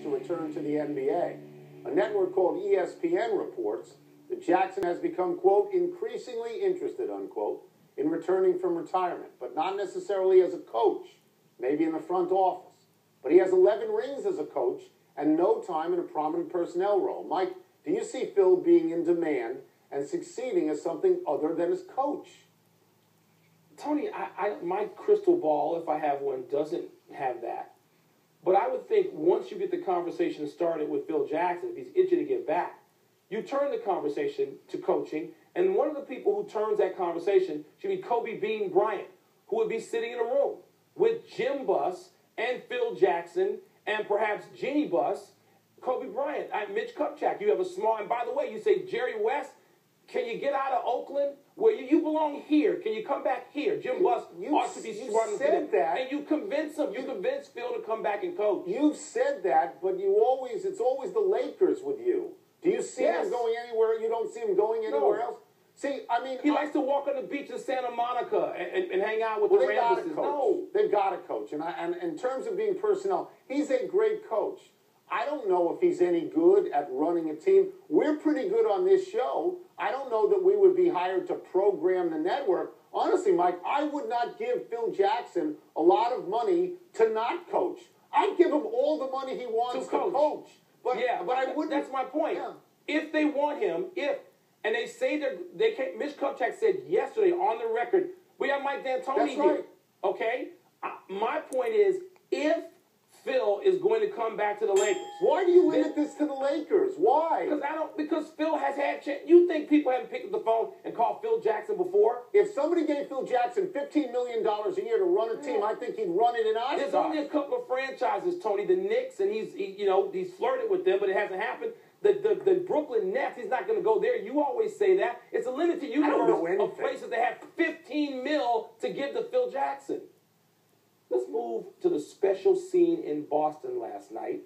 to return to the NBA. A network called ESPN reports that Jackson has become, quote, increasingly interested, unquote, in returning from retirement, but not necessarily as a coach, maybe in the front office. But he has 11 rings as a coach and no time in a prominent personnel role. Mike, do you see Phil being in demand and succeeding as something other than as coach? Tony, my crystal ball, if I have one, doesn't have that. But I would think once you get the conversation started with Phil Jackson, if he's itching to get back, you turn the conversation to coaching, and one of the people who turns that conversation should be Kobe Bean Bryant, who would be sitting in a room with Jim Buss and Phil Jackson and perhaps Jeannie Buss, Kobe Bryant, Mitch Kupchak. You have a small, and by the way, you say Jerry West, can you get out of Oakland where you belong here? Can you come back here? Jim Buss ought to be smart enough to do that. And you convince him. You convince Phil to come back and coach. You've said that, but it's always the Lakers with you. Do you see him going anywhere? You don't see him going anywhere else? See, I mean, he likes to walk on the beach in Santa Monica and hang out with the Rambuses. No, they've got a coach, and in terms of being personnel, he's a great coach. I don't know if he's any good at running a team. We're pretty good on this show. I don't know that we would be hired to program the network. Honestly, Mike, I would not give Phil Jackson a lot of money to not coach. I'd give him all the money he wants to coach. But I wouldn't. That's my point. Yeah. If they want him, and they say they can't. Mitch Kupchak said yesterday on the record, we have Mike D'Antoni here. Right. Okay? My point is, if Phil is going to come back to the Lakers. Why do you limit this to the Lakers? Why? Because Phil has had chance. You think people haven't picked up the phone and called Phil Jackson before? If somebody gave Phil Jackson $15 million a year to run a team, I think he'd run it in Oshkosh. There's only a couple of franchises, Tony. The Knicks, and he's flirted with them, but it hasn't happened. The Brooklyn Nets, he's not going to go there. You always say that. It's a limited universe of places that have $15 million to give to Phil Jackson. Let's move to the special scene in Boston last night.